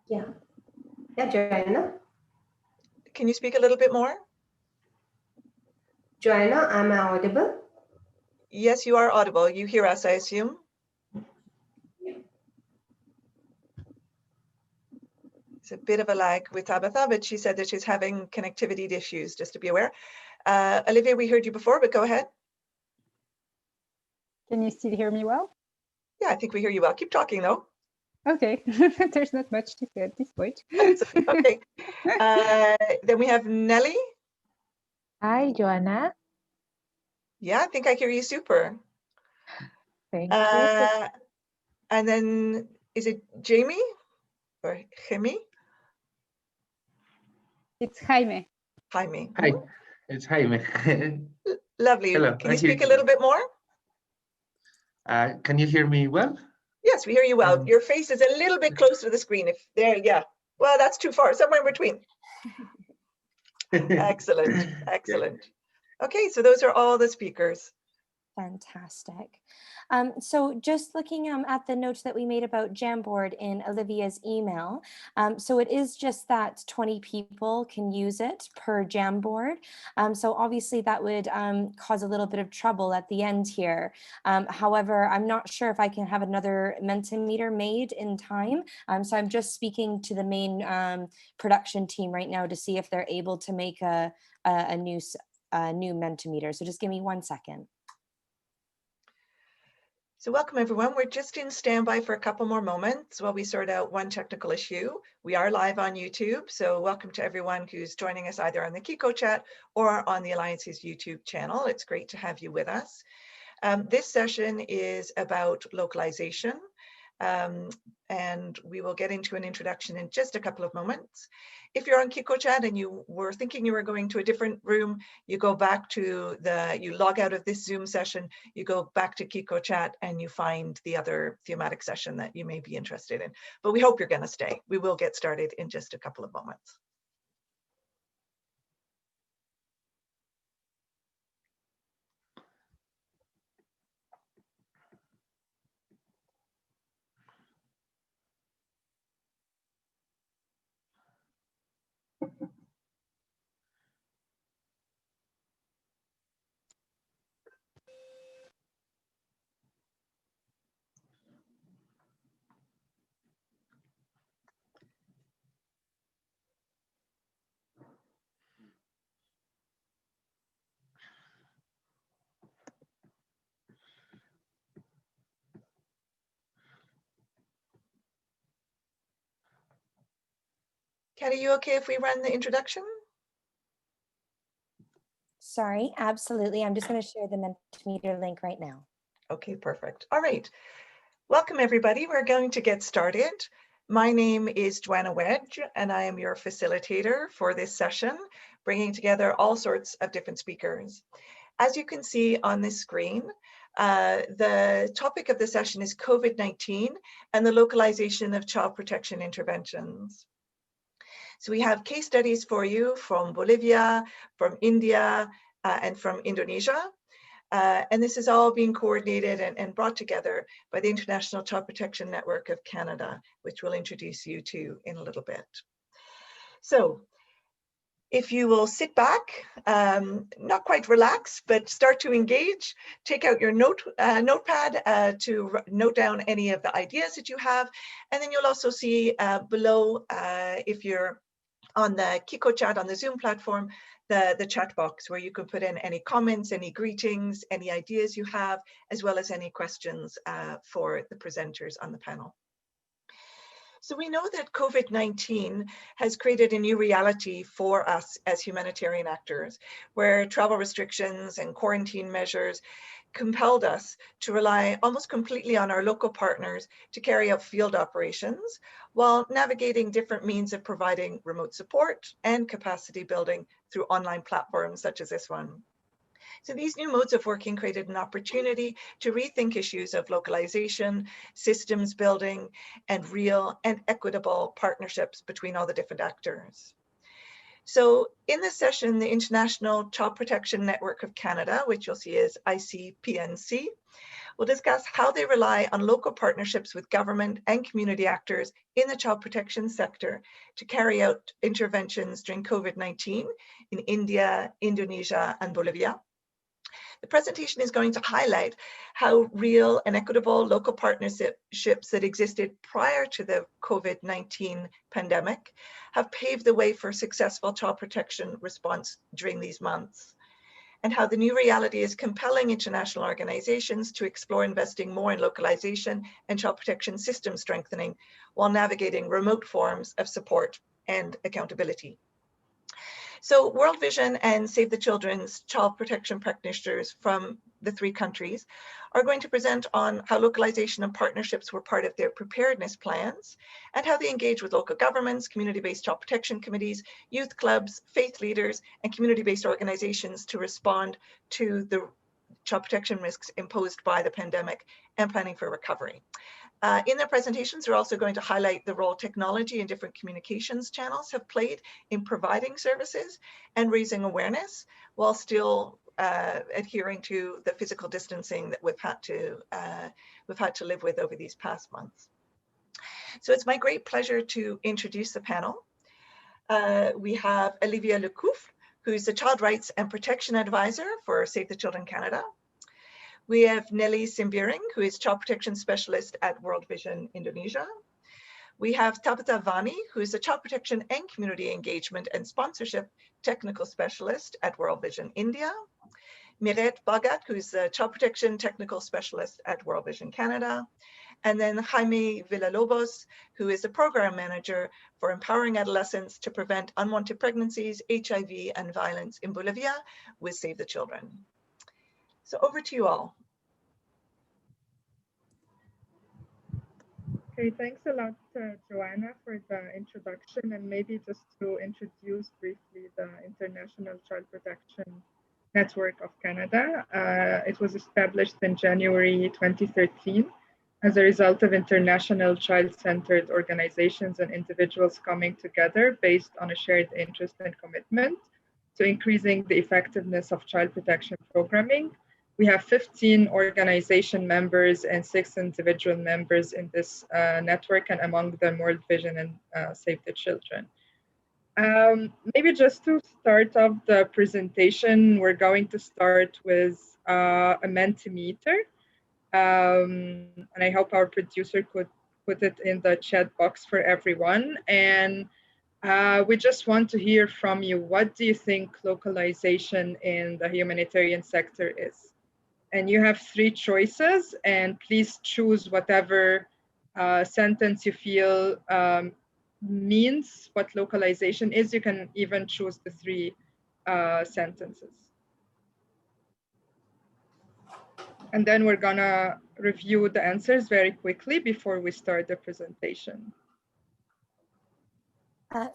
Yeah. Yeah, Joanna. Can you speak a little bit more? Joanna, am I audible? Yes, you are audible. You hear us, I assume? It's a bit of a lag with Tabitha, but she said that she's having connectivity issues, just to be aware. Olivia, we heard you before, but go ahead. Can you still hear me well? Yeah, I think we hear you well. Keep talking though. Okay, there's not much to say at this point. Okay. Then we have Nelly. Hi, Joanna. Yeah, I think I hear you super. Thank you. And then is it Jamie or Jaime? It's Jaime. Jaime. Hi, it's Jaime. Lovely. Hello, Can you speak a little bit more? Can you hear me well? Yes, we hear you well. Your face is a little bit closer to the screen. If there, yeah. Well, that's too far. Somewhere in between. Excellent. Excellent. Okay, so those are all the speakers. Fantastic. So just looking at the notes that we made about Jamboard in Olivia's email. So it is just that 20 people can use it per Jamboard. So obviously that would cause a little bit of trouble at the end here. However, I'm not sure if I can have another Mentimeter made in time. So I'm just speaking to the main production team right now to see if they're able to make a new Mentimeter. So just give me 1 second. So welcome everyone. We're just in standby for a couple more moments while we sort out one technical issue. We are live on YouTube, so welcome to everyone who's joining us either on the Kiko chat or on the Alliance's YouTube channel. It's great to have you with us. This session is about localization, and we will get into an introduction in just a couple of moments. If you're on Kiko chat and you were thinking you were going to a different room, you go back to you log out of this Zoom session, you go back to Kiko chat and you find the other thematic session that you may be interested in. But we hope you're going to stay. We will get started in just a couple of moments. Kat, are you okay if we run the introduction? Sorry, absolutely. I'm just going to share the Mentimeter link right now. Okay, perfect. All right. Welcome, everybody. We're going to get started. My name is Joanna Wedge, and I am your facilitator for this session, bringing together all sorts of different speakers. As you can see on this screen, the topic of the session is COVID-19 and the localization of child protection interventions. So we have case studies for you from Bolivia, from India, and from Indonesia. And this is all being coordinated and brought together by the International Child Protection Network of Canada, which we'll introduce you to in a little bit. So if you will sit back, not quite relax, but start to engage, take out your notepad to note down any of the ideas that you have. And then you'll also see below, if you're on the Kiko chat on the Zoom platform, the chat box where you can put in any comments, any greetings, any ideas you have, as well as any questions for the presenters on the panel. So we know that COVID-19 has created a new reality for us as humanitarian actors, where travel restrictions and quarantine measures compelled us to rely almost completely on our local partners to carry out field operations while navigating different means of providing remote support and capacity building through online platforms such as this one. So these new modes of working created an opportunity to rethink issues of localization, systems building, and real and equitable partnerships between all the different actors. So in this session, the International Child Protection Network of Canada, which you'll see as ICPNC, will discuss how they rely on local partnerships with government and community actors in the child protection sector to carry out interventions during COVID-19 in India, Indonesia, and Bolivia. The presentation is going to highlight how real and equitable local partnerships that existed prior to the COVID-19 pandemic have paved the way for successful child protection response during these months, and how the new reality is compelling international organizations to explore investing more in localization and child protection system strengthening while navigating remote forms of support and accountability. So World Vision and Save the Children's child protection practitioners from the 3 countries are going to present on how localization and partnerships were part of their preparedness plans and how they engage with local governments, community-based child protection committees, youth clubs, faith leaders, and community-based organizations to respond to the child protection risks imposed by the pandemic and planning for recovery. In their presentations, they're also going to highlight the role technology and different communications channels have played in providing services and raising awareness while still adhering to the physical distancing that we've had to live with over these past months. So it's my great pleasure to introduce the panel. We have Olivia Lecouf, who's the Child Rights and Protection Advisor for Save the Children Canada. We have Nelly Simbiring, who is Child Protection Specialist at World Vision Indonesia. We have Tabitha Vani, who is a Child Protection and Community Engagement and Sponsorship Technical Specialist at World Vision India. Miret Bagat, who is a Child Protection Technical Specialist at World Vision Canada. And then Jaime Villalobos, who is a Program Manager for Empowering Adolescents to Prevent Unwanted Pregnancies, HIV, and Violence in Bolivia with Save the Children. So over to you all. Okay, thanks a lot, Joanna, for the introduction, and maybe just to introduce briefly the International Child Protection Network of Canada. It was established in January 2013 as a result of international child-centered organizations and individuals coming together based on a shared interest and commitment to increasing the effectiveness of child protection programming. We have 15 organization members and 6 individual members in this network, and among them World Vision and Save the Children. Maybe just to start off the presentation, we're going to start with a Mentimeter. And I hope our producer could put it in the chat box for everyone. And we just want to hear from you. What do you think localization in the humanitarian sector is? And you have 3 choices, and please choose whatever sentence you feel means what localization is. You can even choose the 3 sentences. And then we're gonna review the answers very quickly before we start the presentation.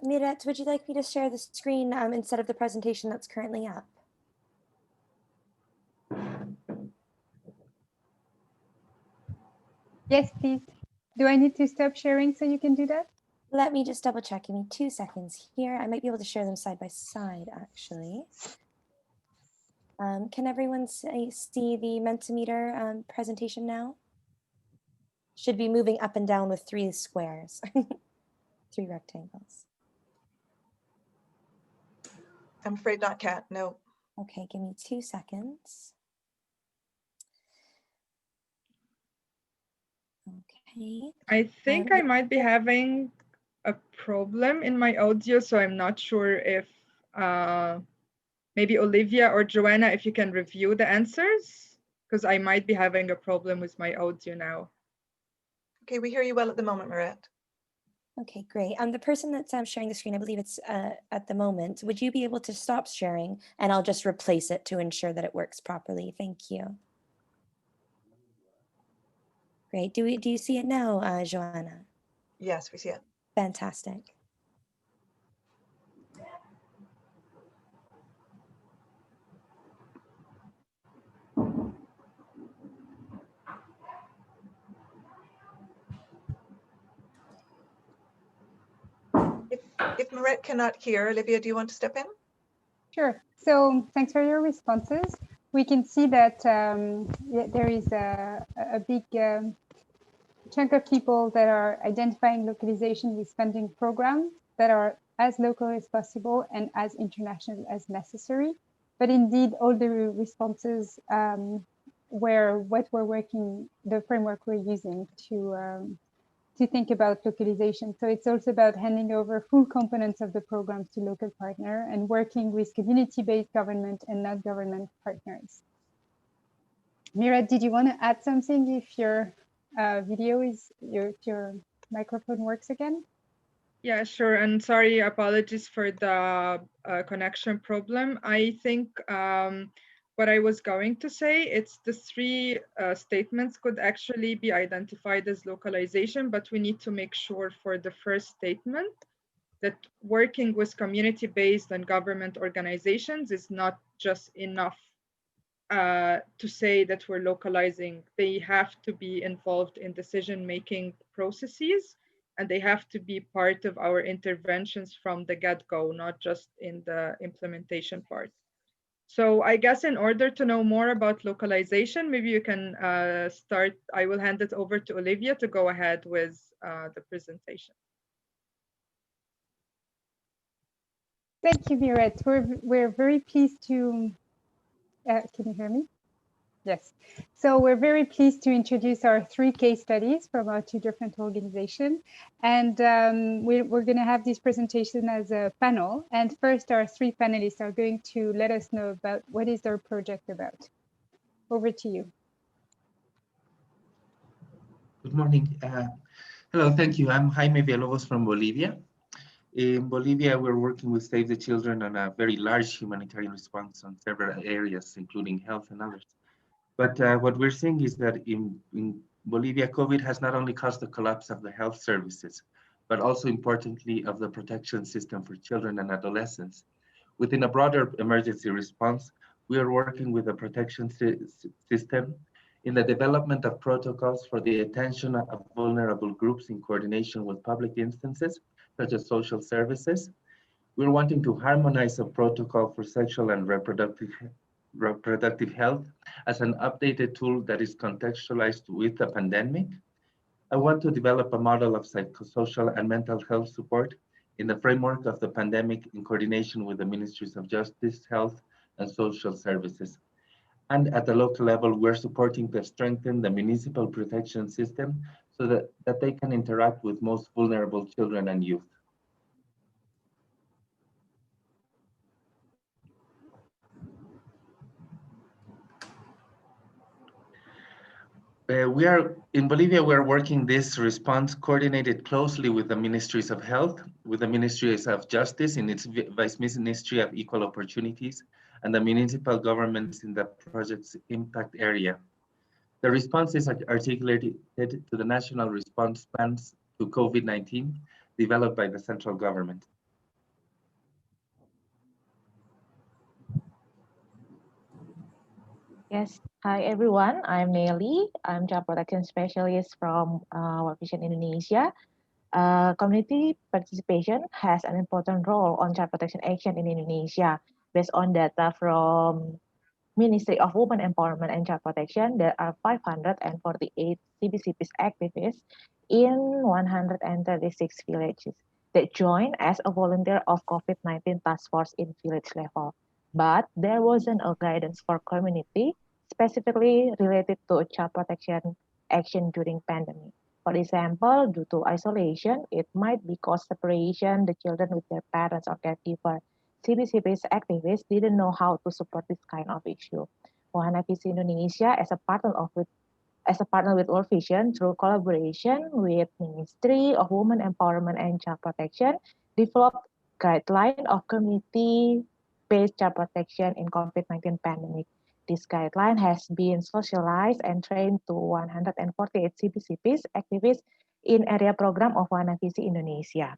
Miret, would you like me to share the screen instead of the presentation that's currently up? Yes, please. Do I need to stop sharing so you can do that? Let me just double check. Give me 2 seconds here. I might be able to share them side by side, actually. Can everyone see the Mentimeter presentation now? Should be moving up and down with 3 squares, 3 rectangles. I'm afraid not, Kat, no. Okay, give me 2 seconds. Okay. I think I might be having a problem in my audio, so I'm not sure if maybe Olivia or Joanna, if you can review the answers, because I might be having a problem with my audio now. Okay, we hear you well at the moment, Miret. Okay, great. The person that's sharing the screen, I believe it's at the moment. Would you be able to stop sharing, and I'll just replace it to ensure that it works properly? Thank you. Great. Do you see it now, Joanna? Yes, we see it. Fantastic. If Miret cannot hear, Olivia, do you want to step in? Sure. So thanks for your responses. We can see that there is a big chunk of people that are identifying localization with funding programs that are as local as possible and as international as necessary. But indeed, all the responses were what we're working, the framework we're using to think about localization. So it's also about handing over full components of the programs to local partner and working with community-based government and not government partners. Mira, did you want to add something if your video is, if your microphone works again? Yeah, sure. And sorry, apologies for the connection problem. I think what I was going to say, it's the three statements could actually be identified as localization, but we need to make sure for the first statement that working with community-based and government organizations is not just enough to say that we're localizing. They have to be involved in decision-making processes, and they have to be part of our interventions from the get-go, not just in the implementation part. So I guess in order to know more about localization, maybe you can start. I will hand it over to Olivia to go ahead with the presentation. Thank you, Miret. We're very pleased to, can you hear me? Yes. So we're very pleased to introduce our 3 case studies from our 2 different organizations. And we're going to have this presentation as a panel. And first, our 3 panelists are going to let us know about what is their project about. Over to you. Good morning. Hello, thank you. I'm Jaime Villalobos from Bolivia. In Bolivia, we're working with Save the Children on a very large humanitarian response on several areas, including health and others. But what we're seeing is that in Bolivia, COVID has not only caused the collapse of the health services, but also importantly of the protection system for children and adolescents. Within a broader emergency response, we are working with the protection system in the development of protocols for the attention of vulnerable groups in coordination with public instances, such as social services. We're wanting to harmonize a protocol for sexual and reproductive health as an updated tool that is contextualized with the pandemic. I want to develop a model of psychosocial and mental health support in the framework of the pandemic in coordination with the Ministries of Justice, Health, and Social Services. And at the local level, we're supporting to strengthen the municipal protection system so that they can interact with most vulnerable children and youth. We are in Bolivia, we're working this response coordinated closely with the Ministries of Health, with the Ministries of Justice in its Vice Ministry of Equal Opportunities, and the municipal governments in the project's impact area. The response is articulated to the national response plans to COVID-19 developed by the central government. Yes, hi everyone. I'm Nelly. I'm Child Protection Specialist from World Vision Indonesia. Community participation has an important role on child protection action in Indonesia. Based on data from Ministry of Women Empowerment and Child Protection, there are 548 CBCPs activists in 136 villages that join as a volunteer of COVID-19 task force in village level. But there wasn't a guidance for community specifically related to child protection action during pandemic. For example, due to isolation, it might be cause separation the children with their parents or caregiver. CBCP's activists didn't know how to support this kind of issue. Wahana Visi Indonesia, as a partner with World Vision, through collaboration with Ministry of Women Empowerment and Child Protection, developed guideline of community-based child protection in COVID-19 pandemic. This guideline has been socialized and trained to 148 CBCPs activists in area program of Wahana Visi Indonesia.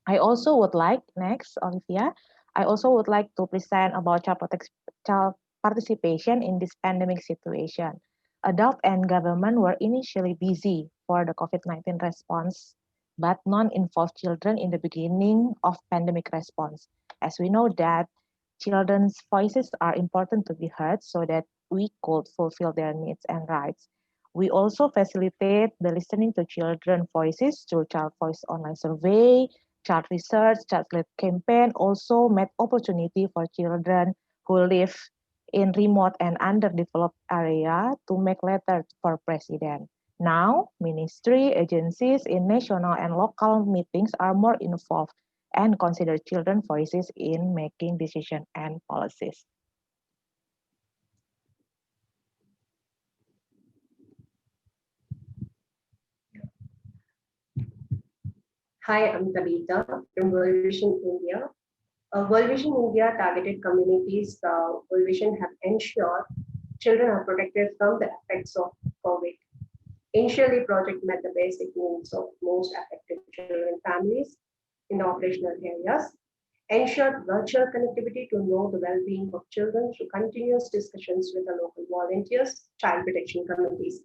I also would like, next, Olivia, I also would like to present about child participation in this pandemic situation. Adult and government were initially busy for the COVID-19 response but non-involved children in the beginning of pandemic response. As we know that children's voices are important to be heard so that we could fulfill their needs and rights. We also facilitate the listening to children voices through Child Voice online survey, child research, child-led campaign, also made opportunity for children who live in remote and underdeveloped area to make letters for president. Now, ministry, agencies in national and local meetings are more involved and consider children voices in making decisions and policies. Hi, I'm Tabitha from World Vision India. World Vision India targeted communities. World Vision have ensured children are protected from the effects of COVID. Initially, project met the basic needs of most affected children families in the operational areas, ensured virtual connectivity to know the well-being of children through continuous discussions with the local volunteers, child protection committees,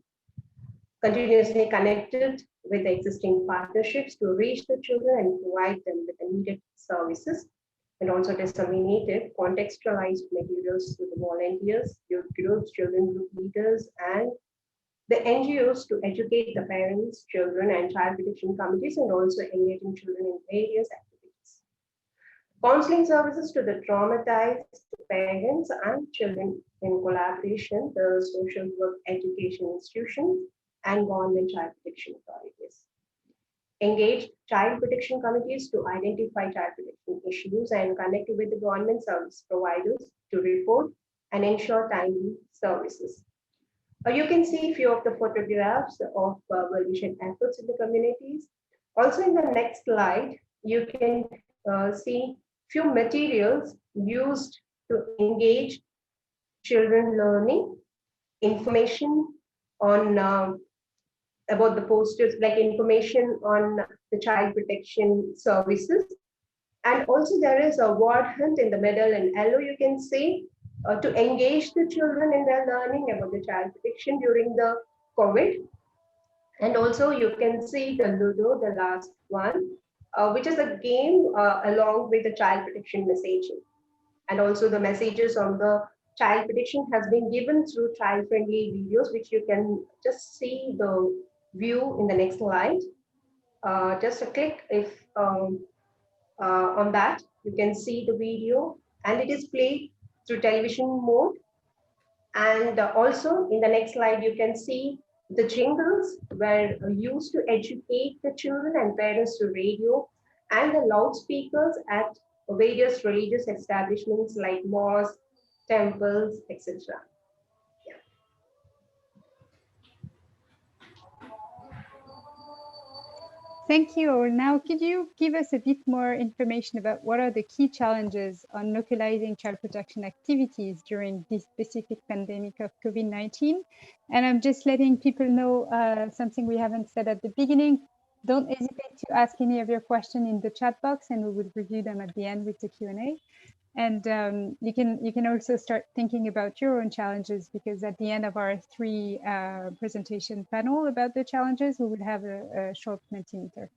continuously connected with the existing partnerships to reach the children and provide them with the needed services, and also disseminated contextualized materials to the volunteers, youth groups, children group leaders, and the NGOs to educate the parents, children, and child protection committees, and also engaging children in various activities. Counseling services to the traumatized parents and children in collaboration, the social work education institutions, and government child protection authorities. Engaged child protection committees to identify child protection issues and connect with the government service providers to report and ensure timely services. You can see a few of the photographs of World Vision efforts in the communities. Also in the next slide, you can see few materials used to engage children learning, information on about the posters, like information on the child protection services. And also there is a word hunt in the middle in yellow, you can see, to engage the children in their learning about the child protection during the COVID. And also you can see the Ludo, the last one, which is a game along with the child protection messaging. And also the messages on the child protection has been given through child-friendly videos, which you can just see the view in the next slide. Just a click if on that, you can see the video, and it is played through television mode. And also in the next slide, you can see the jingles were used to educate the children and parents through radio, and the loudspeakers at various religious establishments like mosques, temples, etc. Thank you. Now, could you give us a bit more information about what are the key challenges on localizing child protection activities during this specific pandemic of COVID-19? And I'm just letting people know something we haven't said at the beginning. Don't hesitate to ask any of your questions in the chat box, and we will review them at the end with the Q&A. And you can also start thinking about your own challenges, because at the end of our three presentation panel about the challenges, we will have a short Mentimeter.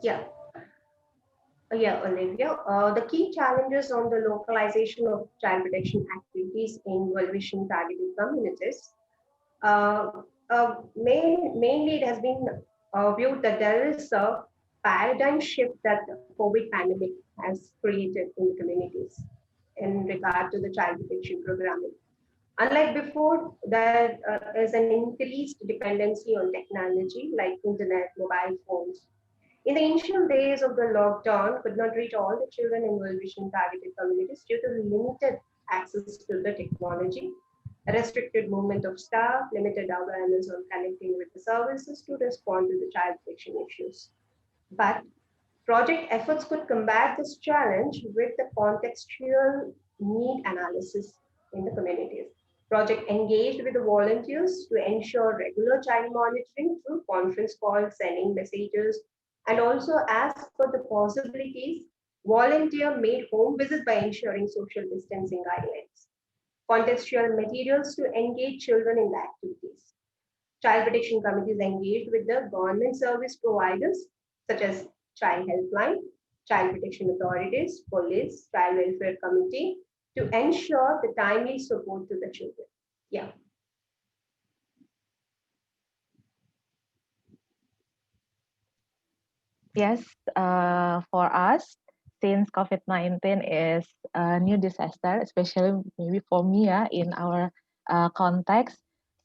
Yeah, Olivia. The key challenges on the localization of child protection activities in World Vision targeted communities. Mainly, it has been viewed that there is a paradigm shift that the COVID pandemic has created in communities in regard to the child protection programming. Unlike before, there is an increased dependency on technology like internet, mobile phones. In the initial days of the lockdown, could not reach all the children in World Vision targeted communities due to limited access to the technology, restricted movement of staff, limited awareness on connecting with the services to respond to the child protection issues. But project efforts could combat this challenge with the contextual need analysis in the communities. Project engaged with the volunteers to ensure regular child monitoring through conference calls, sending messages, and also ask for the possibilities, volunteer made home visit by ensuring social distancing guidelines. Contextual materials to engage children in the activities. Child protection committees engaged with the government service providers such as Child Helpline, Child Protection Authorities, Police, Child Welfare Committee to ensure the timely support to the children. Yeah. Yes, for us, since COVID-19 is a new disaster, especially maybe for me, in our context,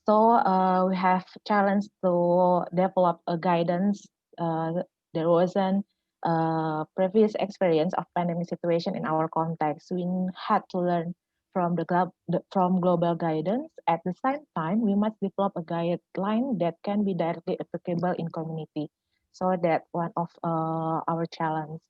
so we have challenged to develop a guidance. There wasn't previous experience of pandemic situation in our context. We had to learn from from global guidance. At the same time, we must develop a guideline that can be directly applicable in community. So that one of our challenge.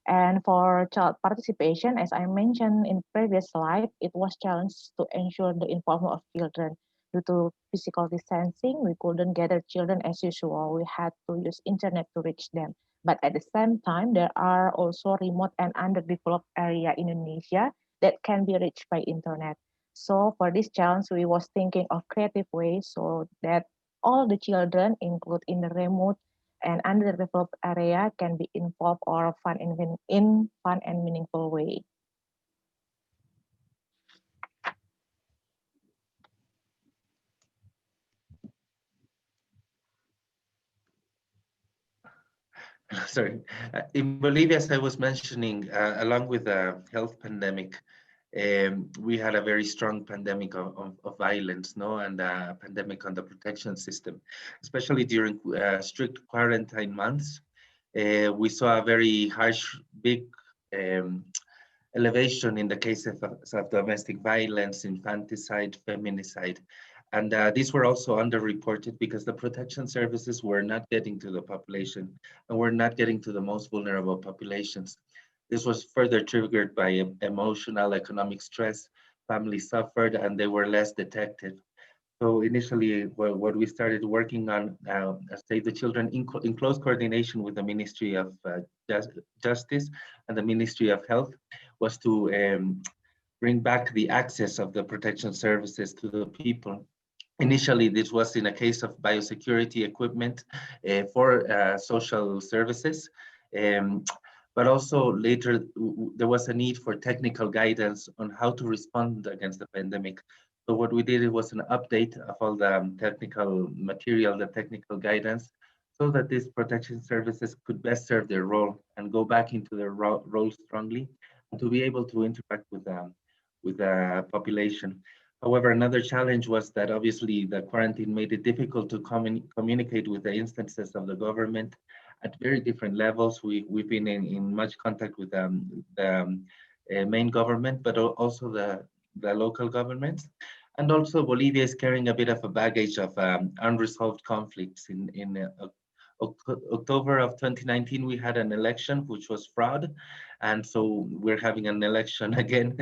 And for child participation, as I mentioned in previous slide, it was challenged to ensure the involvement of children. Due to physical distancing, we couldn't gather children as usual. We had to use internet to reach them. But at the same time, there are also remote and underdeveloped area in Indonesia that can be reached by internet. So for this challenge, we was thinking of creative ways so that all the children, include in the remote and underdeveloped area, can be involved or fun in fun and meaningful way. Sorry. In Bolivia, as I was mentioning, along with the health pandemic, we had a very strong pandemic of violence, no, and a pandemic on the protection system, especially during strict quarantine months. We saw a very harsh, big um, elevation in the cases of domestic violence, infanticide, feminicide. And these were also underreported because the protection services were not getting to the population and were not getting to the most vulnerable populations. This was further triggered by emotional, economic stress. Families suffered and they were less detected. So initially, what we started working on, Save the Children, in close coordination with the Ministry of Justice and the Ministry of Health, was to bring back the access of the protection services to the people. Initially, this was in a case of biosecurity equipment for social services. Um, but also later, there was a need for technical guidance on how to respond against the pandemic. So what we did was an update of all the technical material, the technical guidance, so that these protection services could best serve their role and go back into their role strongly, and to be able to interact with the population. However, another challenge was that obviously the quarantine made it difficult to communicate with the instances of the government at very different levels. We've been in much contact with the main government, but also the local governments. And also Bolivia is carrying a bit of a baggage of unresolved conflicts. In October of 2019, we had an election which was fraud. And so we're having an election again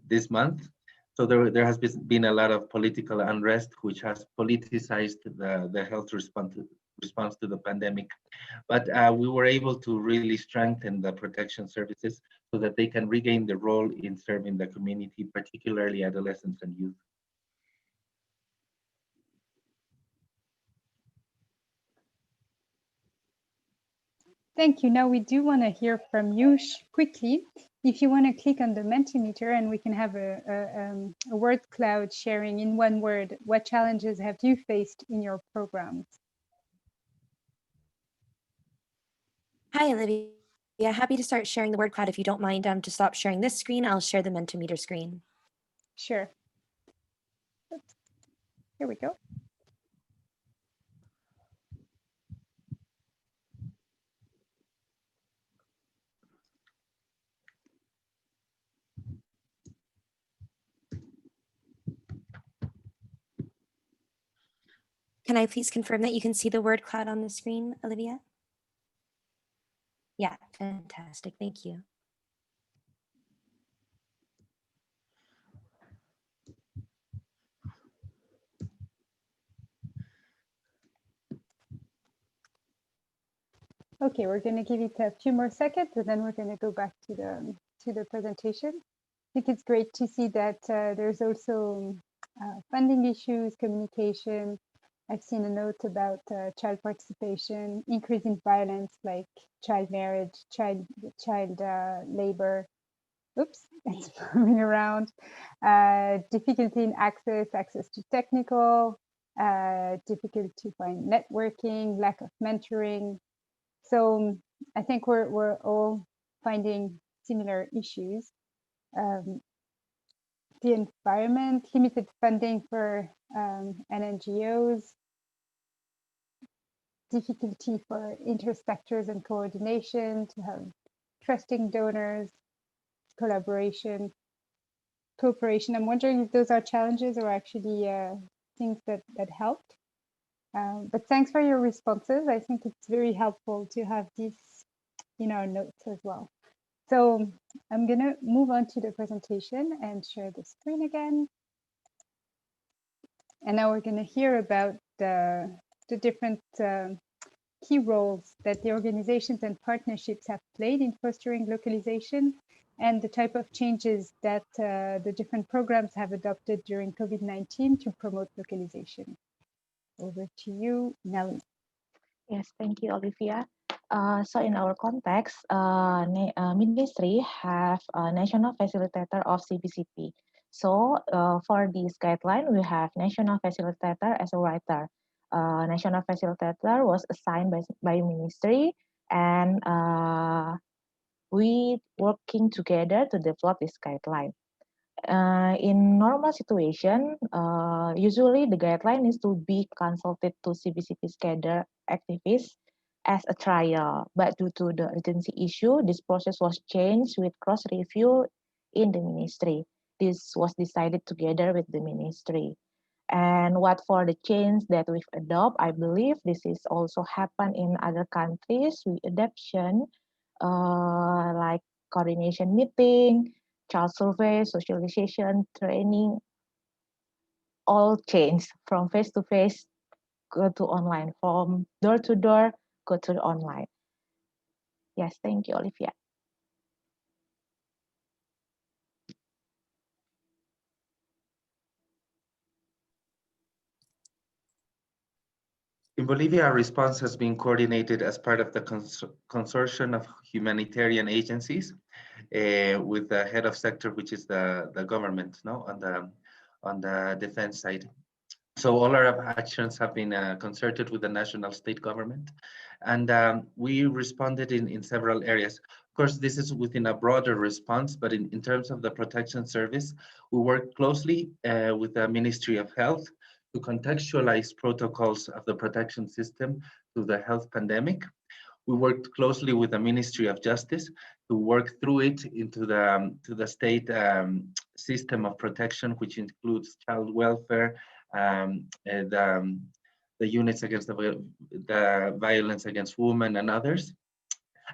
this month. So there has been a lot of political unrest, which has politicized the health response to the pandemic. But we were able to really strengthen the protection services so that they can regain the role in serving the community, particularly adolescents and youth. Thank you. Now we do want to hear from you quickly. If you want to click on the Mentimeter and we can have a word cloud sharing in one word, what challenges have you faced in your programs? Hi, Olivia. Happy to start sharing the word cloud. If you don't mind to stop sharing this screen, I'll share the Mentimeter screen. Sure. Here we go. Can I please confirm that you can see the word cloud on the screen, Olivia? Yeah, fantastic. Thank you. Okay, we're going to give it a few more seconds and then we're going to go back to the presentation. I think it's great to see that there's also funding issues, communication, I've seen a note about child participation, increase in violence like child marriage, child labor. Oops, it's moving around. Difficulty in access to technical, difficult to find networking, lack of mentoring. So I think we're all finding similar issues. The environment, limited funding for NGOs, difficulty for intersectors and coordination, to have trusting donors, collaboration, cooperation. I'm wondering if those are challenges or actually things that helped. But thanks for your responses. I think it's very helpful to have this in our notes as well. So I'm going to move on to the presentation and share the screen again. And now we're going to hear about the different key roles that the organizations and partnerships have played in fostering localization and the type of changes that the different programs have adopted during COVID-19 to promote localization. Over to you, Nelly. Yes, thank you, Olivia. So in our context, ministry have a national facilitator of CBCP. So for this guideline, we have national facilitator as a writer. National facilitator was assigned by ministry, and we working together to develop this guideline. In normal situation, usually the guideline is to be consulted to CBCP's cadre activists as a trial. But due to the urgency issue, this process was changed with cross review in the ministry. This was decided together with the ministry. And what for the change that we've adopted, I believe this is also happen in other countries with adoption, like coordination meeting, child survey, socialization, training, all change from face to face, go to online, from door to door, go to online. Yes, thank you, Olivia. In Bolivia, our response has been coordinated as part of the consortium of humanitarian agencies with the head of sector, which is the government, no, on the defense side. So all our actions have been concerted with the national state government, and we responded in several areas. Of course, this is within a broader response, but in terms of the protection service, we work closely with the Ministry of Health to contextualize protocols of the protection system to the health pandemic. We worked closely with the Ministry of Justice to work through it into the state system of protection, which includes child welfare, the units against the violence against women and others.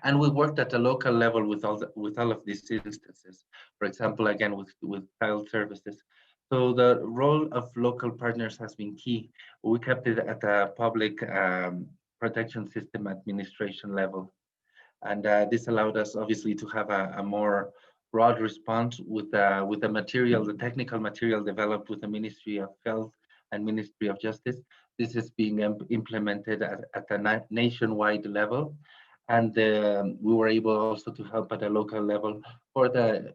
And we worked at a local level with all of these instances. For example, again, with child services. So the role of local partners has been key. We kept it at a public protection system administration level. And this allowed us obviously to have a more broad response with the material, the technical material developed with the Ministry of Health and Ministry of Justice. This is being implemented at a nationwide level. And we were able also to help at a local level for the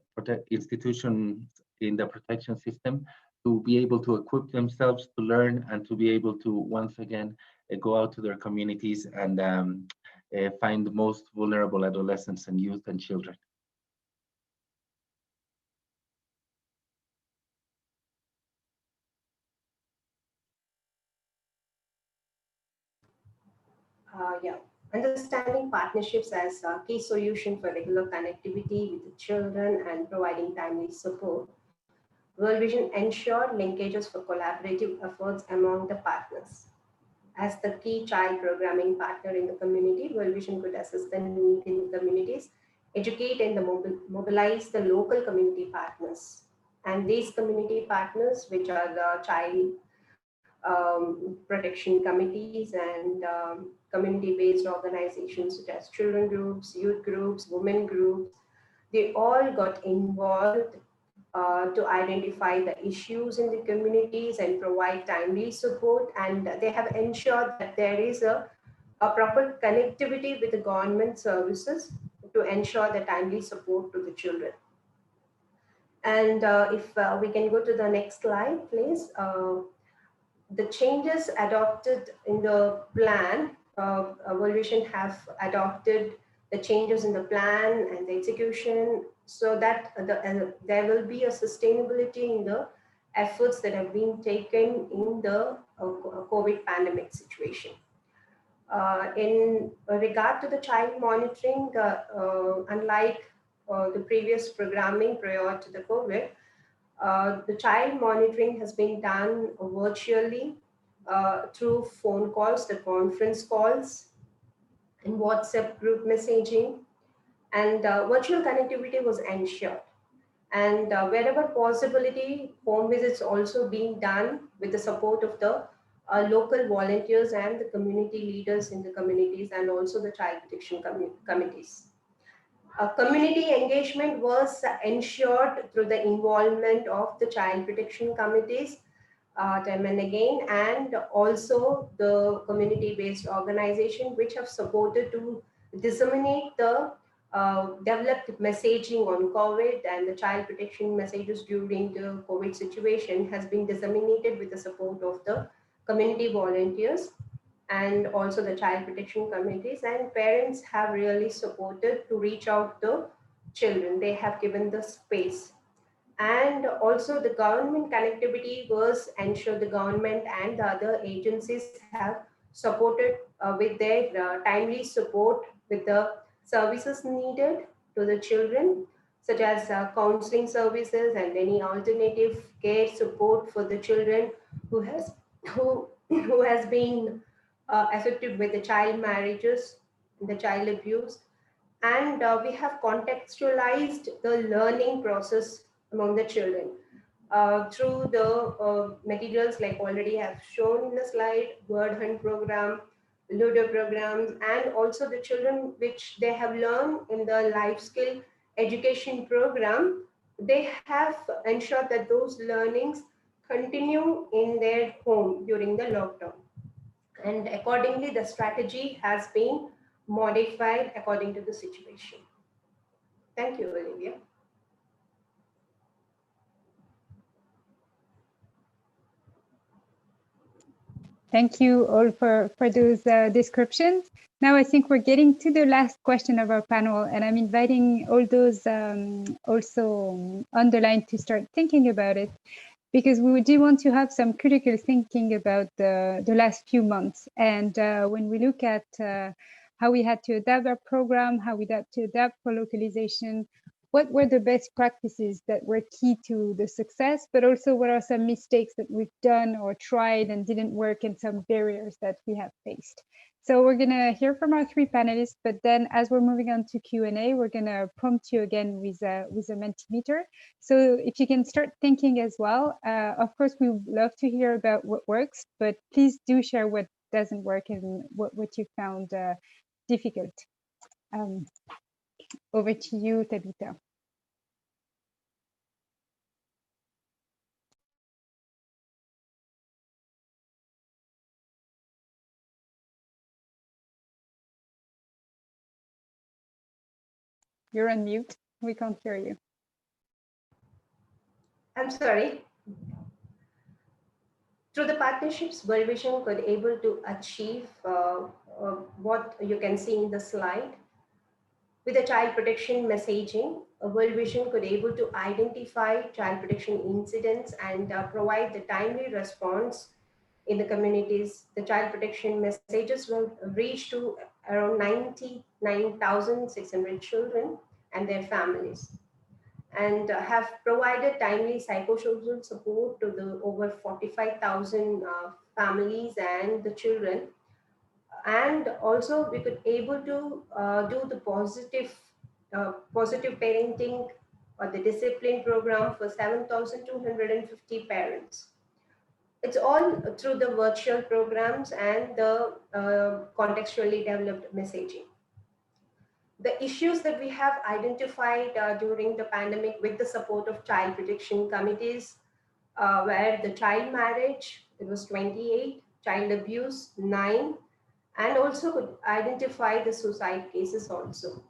institutions in the protection system to be able to equip themselves to learn and to be able to once again go out to their communities and find the most vulnerable adolescents and youth and children. Yeah, understanding partnerships as a key solution for regular connectivity with the children and providing timely support. World Vision ensured linkages for collaborative efforts among the partners. As the key child programming partner in the community, World Vision could assist the need in communities, educate and mobilize the local community partners. And these community partners, which are the child protection committees and community-based organizations such as children groups, youth groups, women groups, they all got involved to identify the issues in the communities and provide timely support. And they have ensured that there is a proper connectivity with the government services to ensure the timely support to the children. And if we can go to the next slide, please. The changes adopted in the plan, World Vision have adopted the changes in the plan and the execution so that there will be a sustainability in the efforts that have been taken in the COVID pandemic situation. In regard to the child monitoring, unlike the previous programming prior to the COVID, the child monitoring has been done virtually through phone calls, the conference calls, and WhatsApp group messaging, and virtual connectivity was ensured. And wherever possibility, home visits also being done with the support of the local volunteers and the community leaders in the communities, and also the child protection committees. Community engagement was ensured through the involvement of the child protection committees time and again, and also the community-based organization which have supported to disseminate the developed messaging on COVID, and the child protection messages during the COVID situation has been disseminated with the support of the community volunteers and also the child protection committees, and parents have really supported to reach out the children. They have given the space. And also the government connectivity was ensured. The government and the other agencies have supported with their timely support with the services needed to the children, such as counseling services and any alternative care support for the children who has been affected with the child marriages, the child abuse. And we have contextualized the learning process among the children through the materials like already have shown in the slide, word hunt program, Ludo programs, and also the children which they have learned in the life skill education program. They have ensured that those learnings continue in their home during the lockdown. And accordingly, the strategy has been modified according to the situation. Thank you, Olivia. Thank you all for those descriptions. Now I think we're getting to the last question of our panel, and I'm inviting all those also underlined to start thinking about it, because we do want to have some critical thinking about the last few months. And when we look at how we had to adapt our program, how we had to adapt for localization, what were the best practices that were key to the success, but also what are some mistakes that we've done or tried and didn't work, and some barriers that we have faced. So we're going to hear from our three panelists, but then as we're moving on to Q&A, we're going to prompt you again with a Mentimeter. So if you can start thinking as well. Of course, we would love to hear about what works, but please do share what doesn't work and what you found difficult. Over to you, Tabitha. You're on mute. We can't hear you. I'm sorry. Through the partnerships, World Vision could able to achieve what you can see in the slide. With the child protection messaging, World Vision could able to identify child protection incidents and provide the timely response in the communities. The child protection messages will reach to around 99,600 children and their families, and have provided timely psychosocial support to the over 45,000 families and the children. And also we could able to do the positive parenting or the discipline program for 7,250 parents. It's all through the virtual programs and the contextually developed messaging. The issues that we have identified during the pandemic with the support of child protection committees were the child marriage, it was 28, child abuse, 9, and also could identify the suicide cases also.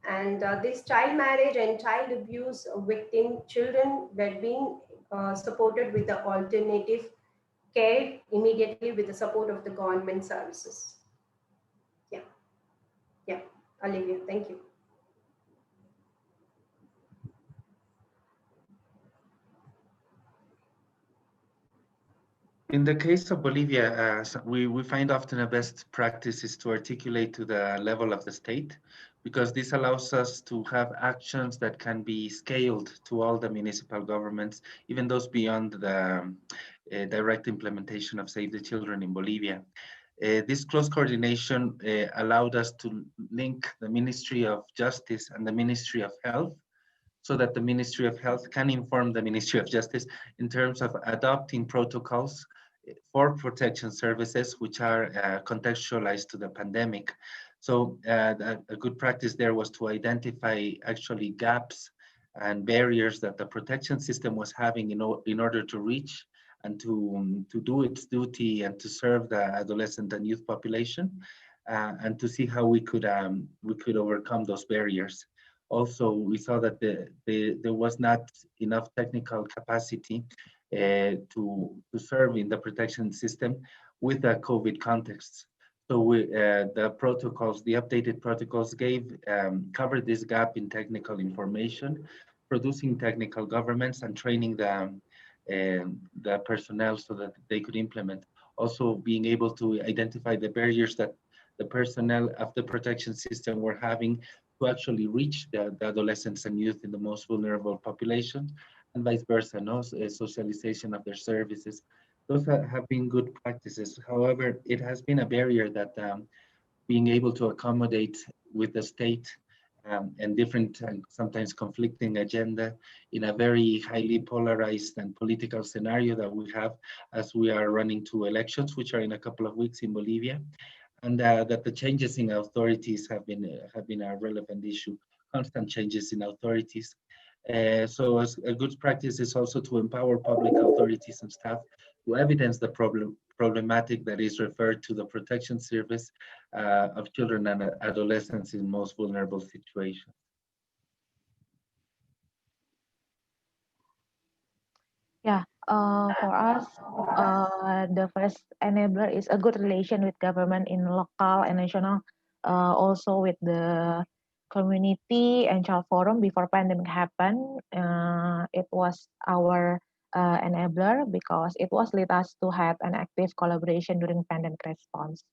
And this child marriage and child abuse victim children were being supported with the alternative care immediately with the support of the government services. Yeah, yeah, Olivia, thank you. In the case of Bolivia, we find often a best practice is to articulate to the level of the state, because this allows us to have actions that can be scaled to all the municipal governments, even those beyond the direct implementation of Save the Children in Bolivia. This close coordination allowed us to link the Ministry of Justice and the Ministry of Health, so that the Ministry of Health can inform the Ministry of Justice in terms of adopting protocols for protection services, which are contextualized to the pandemic. So a good practice there was to identify actually gaps and barriers that the protection system was having in order to reach and to do its duty and to serve the adolescent and youth population, and to see how we could overcome those barriers. Also, we saw that there was not enough technical capacity to serve in the protection system with the COVID context. So the protocols, the updated protocols covered this gap in technical information, producing technical governments and training the personnel so that they could implement. Also being able to identify the barriers that the personnel of the protection system were having to actually reach the adolescents and youth in the most vulnerable population, and vice versa, no? Socialization of their services. Those have been good practices. However, it has been a barrier that being able to accommodate with the state and different and sometimes conflicting agenda in a very highly polarized and political scenario that we have as we are running to elections, which are in a couple of weeks in Bolivia, and that the changes in authorities have been a relevant issue. Constant changes in authorities. So as a good practice is also to empower public authorities and staff to evidence the problematic that is referred to the protection service of children and adolescents in most vulnerable situations. Yeah, for us, the first enabler is a good relation with government in local and national, also with the community and child forum before pandemic happened. It was our enabler because it was lead us to have an active collaboration during pandemic response.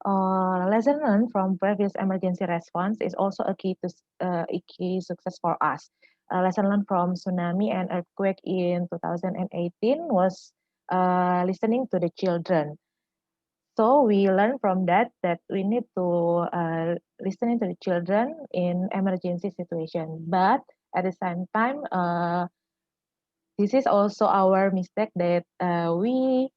Lesson learned from previous emergency response is also a key success for us. Lesson learned from tsunami and earthquake in 2018 was listening to the children. So we learned from that we need to listening to the children in emergency situation. But at the same time, this is also our mistake that we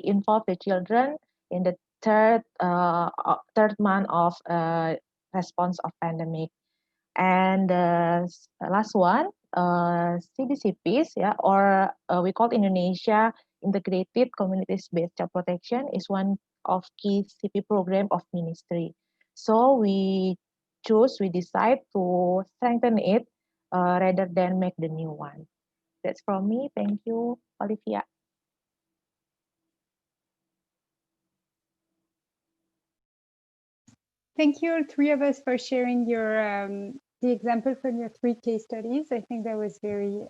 involve the children in the third month of response of pandemic. And the last one, CBCPs, yeah, or we call Indonesia Integrated Communities-Based Child Protection, is one of key CP program of ministry. So we decide to strengthen it rather than make the new one. That's from me. Thank you, Olivia. Thank you, all three of us, for sharing your the example from your 3 case studies. I think that was very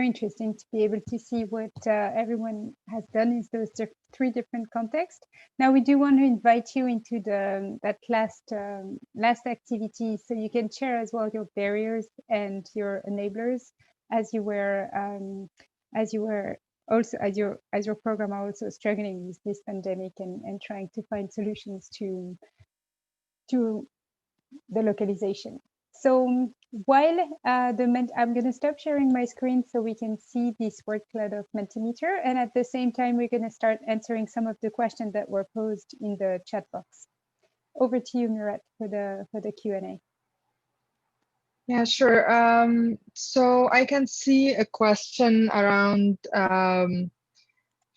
interesting to be able to see what everyone has done in those 3 different contexts. Now we do want to invite you into that last activity, so you can share as well your barriers and your enablers as you were also as your program are also struggling with this pandemic and trying to find solutions to the localization. So while I'm going to stop sharing my screen so we can see this word cloud of Mentimeter, and at the same time we're going to start answering some of the questions that were posed in the chat box. over to you, Miret, for the Q&A. Yeah, sure. So I can see a question around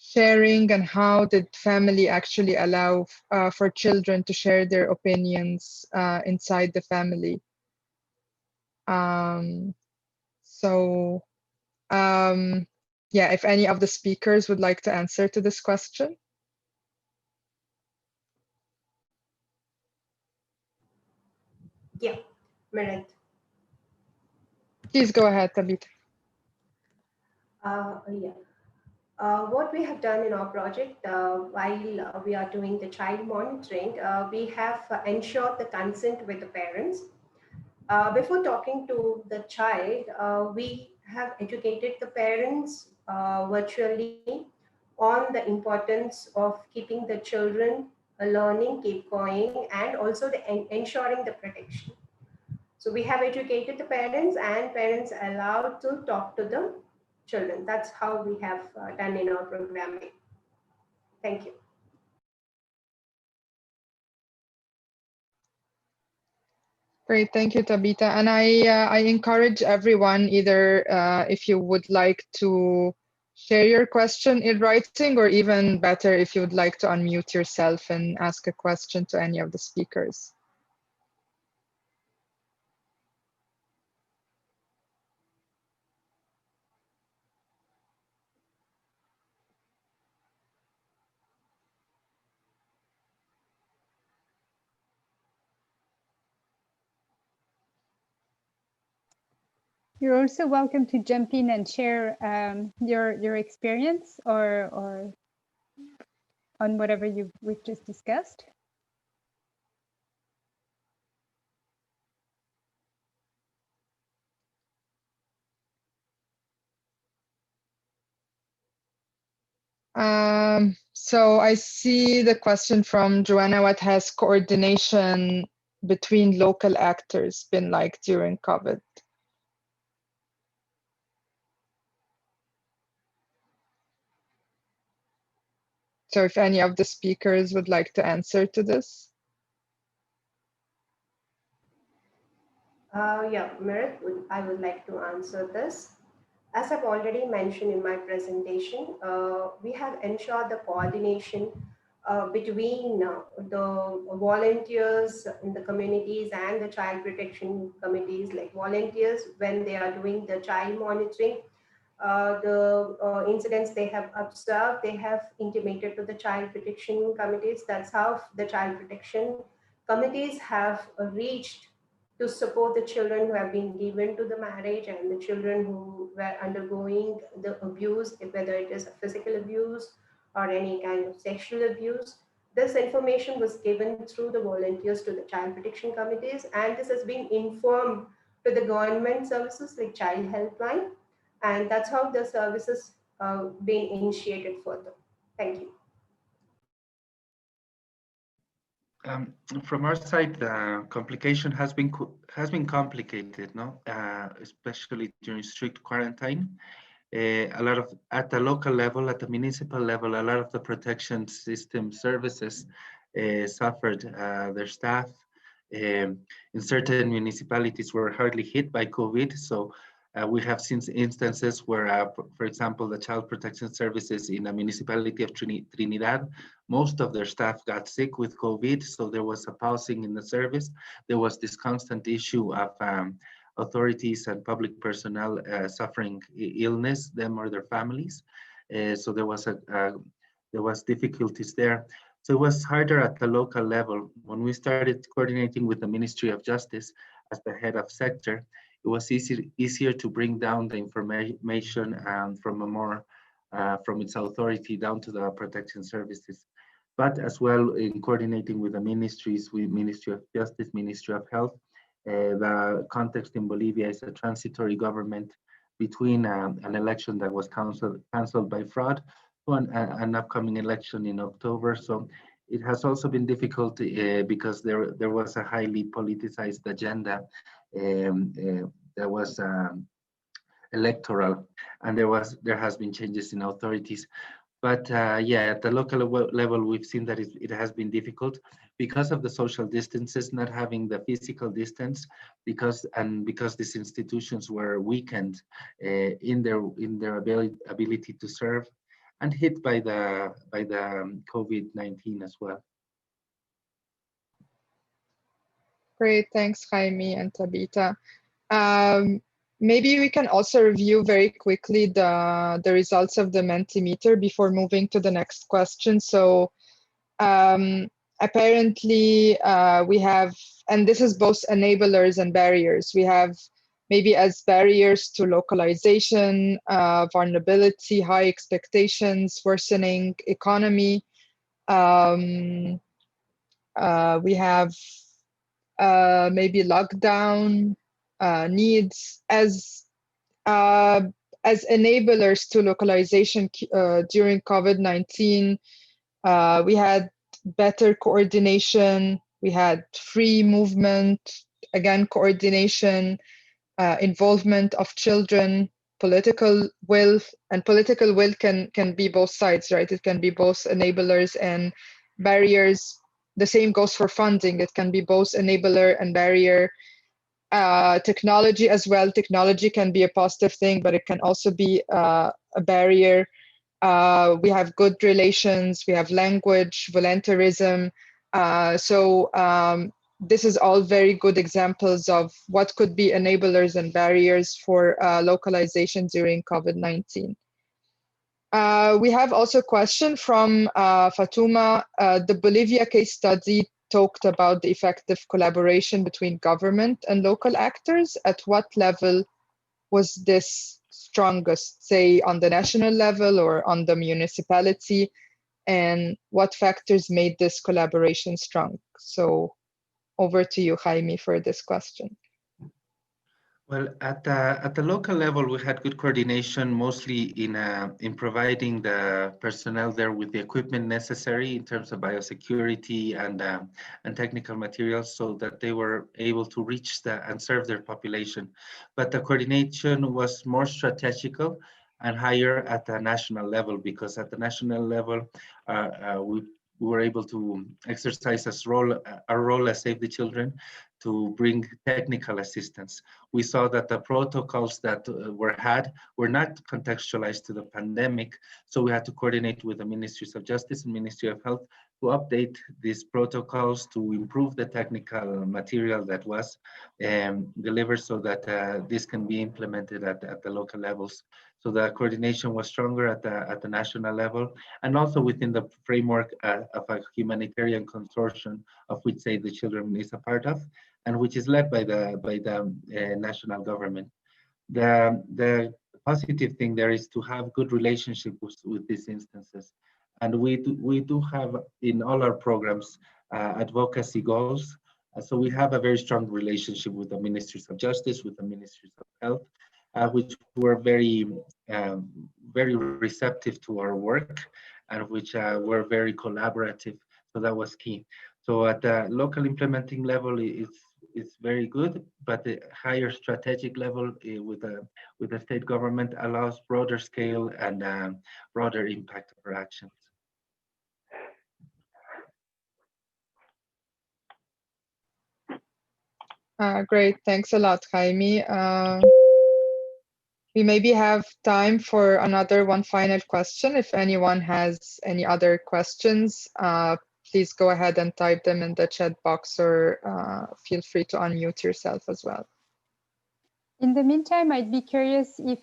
sharing and how did family actually allow for children to share their opinions inside the family. So yeah, if any of the speakers would like to answer to this question. Yeah, Merit. Please go ahead, Tabitha. Yeah. What we have done in our project, while we are doing the child monitoring, we have ensured the consent with the parents. Before talking to the child, we have educated the parents virtually on the importance of keeping the children learning, keep going, and also ensuring the protection. So we have educated the parents, and parents allowed to talk to the children. That's how we have done in our programming. Thank you. Great, thank you, Tabitha. And I encourage everyone, either if you would like to share your question in writing, or even better, if you would like to unmute yourself and ask a question to any of the speakers. You're also welcome to jump in and share your experience or on whatever we've just discussed. So I see the question from Joanna: what has coordination between local actors been like during COVID? So if any of the speakers would like to answer to this. Yeah, Merit, I would like to answer this. As I've already mentioned in my presentation, we have ensured the coordination between the volunteers in the communities and the child protection committees. Like volunteers, when they are doing the child monitoring, the incidents they have observed, they have intimated to the child protection committees. That's how the child protection committees have reached to support the children who have been given to the marriage and the children who were undergoing the abuse, whether it is a physical abuse or any kind of sexual abuse. This information was given through the volunteers to the child protection committees, and this has been informed to the government services like child helpline, and that's how the services been initiated further. Thank you. From our side, complication has been complicated, no? Especially during strict quarantine. A lot of, at the local level, at the municipal level, a lot of the protection system services suffered. Their staff in certain municipalities were hardly hit by COVID. So we have seen instances where, for example, the child protection services in the municipality of Trinidad, most of their staff got sick with COVID. So there was a pausing in the service. There was this constant issue of authorities and public personnel suffering illness, them or their families. So there was difficulties there. So it was harder at the local level. When we started coordinating with the Ministry of Justice as the head of sector, it was easier to bring down the information from a more from its authority down to the protection services. But as well, in coordinating with the ministries, with Ministry of Justice, Ministry of Health, the context in Bolivia is a transitory government between an election that was cancelled by fraud to an upcoming election in October. So it has also been difficult because there was a highly politicized agenda that was electoral, and there has been changes in authorities. But yeah, at the local level, we've seen that it has been difficult because of the social distances, not having the physical distance, because these institutions were weakened in their ability to serve, and hit by the COVID-19 as well. Great, thanks, Jaime and Tabita. Maybe we can also review very quickly the results of the Mentimeter before moving to the next question. So apparently we have, and this is both enablers and barriers. We have maybe as barriers to localization, vulnerability, high expectations, worsening economy. We have maybe lockdown needs as enablers to localization during COVID-19. We had better coordination, we had free movement, again, coordination, involvement of children, political will, and political will can be both sides, right? It can be both enablers and barriers. The same goes for funding. It can be both enabler and barrier. Technology as well. Technology can be a positive thing, but it can also be a barrier. We have good relations, we have language, volunteerism. This is all very good examples of what could be enablers and barriers for localization during COVID-19. We have also a question from Fatuma. The Bolivia case study talked about the effective collaboration between government and local actors. At what level was this strongest, say on the national level or on the municipality? And what factors made this collaboration strong? So over to you, Jaime, for this question. Well, at the local level, we had good coordination, mostly in providing the personnel there with the equipment necessary in terms of biosecurity and technical materials, so that they were able to reach and serve their population. But the coordination was more strategical and higher at the national level, because at the national level, we were able to exercise our role as Save the Children to bring technical assistance. We saw that the protocols that were not contextualized to the pandemic, so we had to coordinate with the Ministries of Justice and Ministry of Health to update these protocols to improve the technical material that was delivered, so that this can be implemented at the local levels. So the coordination was stronger at the national level, and also within the framework of a humanitarian consortium of which Save the Children is a part of, and which is led by the national government. The positive thing there is to have good relationships with these instances, and we do have in all our programs advocacy goals. So we have a very strong relationship with the Ministries of Justice, with the Ministries of Health, which were very receptive to our work, and which were very collaborative. So that was key. So at the local implementing level, it's very good, but the higher strategic level with the state government allows broader scale and broader impact of our actions. Great, thanks a lot, Jaime. We maybe have time for another one final question. If anyone has any other questions, please go ahead and type them in the chat box, or feel free to unmute yourself as well. In the meantime, I'd be curious if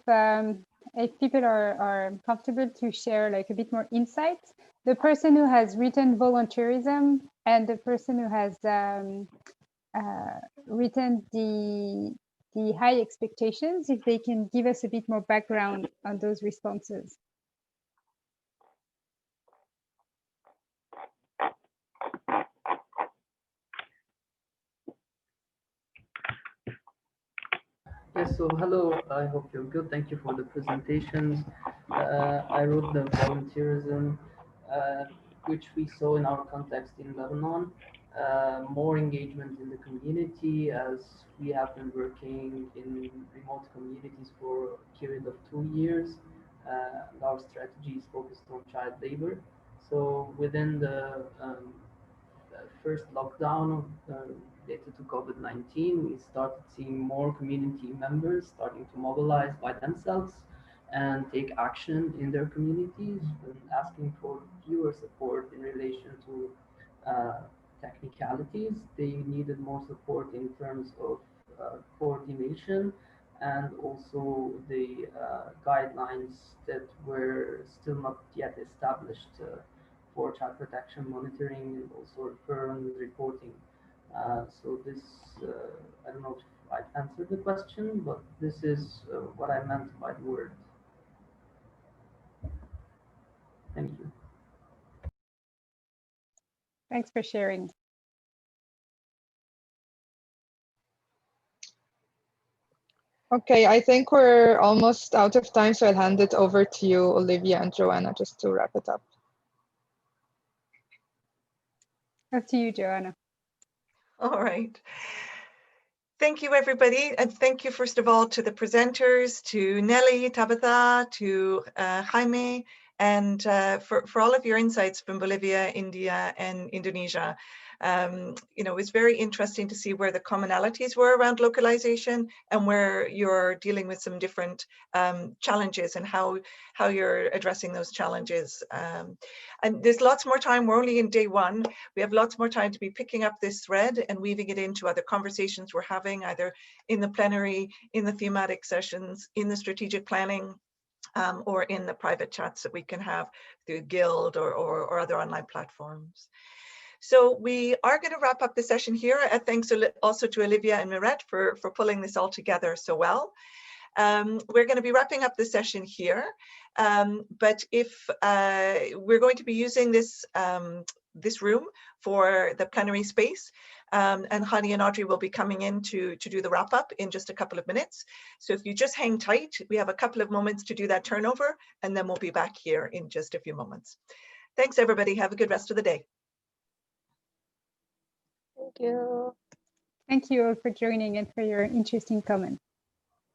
people are comfortable to share like a bit more insights. The person who has written volunteerism and the person who has written the high expectations, if they can give us a bit more background on those responses. Yes, so hello, I hope you're good. Thank you for the presentations. I wrote the volunteerism, which we saw in our context in Lebanon, more engagement in the community, as we have been working in remote communities for a period of 2 years. our strategy is focused on child labor. So within the first lockdown related to COVID-19, we started seeing more community members starting to mobilize by themselves and take action in their communities, and asking for viewer support in relation to technicalities. They needed more support in terms of coordination, and also the guidelines that were still not yet established for child protection monitoring, and also referral and reporting. So this, I don't know if I answered the question, but this is what I meant by the word. Thank you. Thanks for sharing. Okay, I think we're almost out of time, so I'll hand it over to you, Olivia and Joanna, just to wrap it up. Up to you, Joanna. All right. Thank you, everybody. And thank you, first of all, to the presenters, to Nelly, Tabitha, to Jaime, and for all of your insights from Bolivia, India, and Indonesia. You know, it's very interesting to see where the commonalities were around localization and where you're dealing with some different challenges and how you're addressing those challenges. And there's lots more time. We're only in day one. We have lots more time to be picking up this thread and weaving it into other conversations we're having, either in the plenary, in the thematic sessions, in the strategic planning, or in the private chats that we can have through Guild or other online platforms. So we are going to wrap up the session here. Thanks also to Olivia and Miret for pulling this all together so well. We're going to be wrapping up the session here, but if we're going to be using this this room for the plenary space, and Hani and Audrey will be coming in to do the wrap up in just a couple of minutes. So if you just hang tight, we have a couple of moments to do that turnover, and then we'll be back here in just a few moments. Thanks, everybody. Have a good rest of the day. Thank you. Thank you all for joining and for your interesting comments.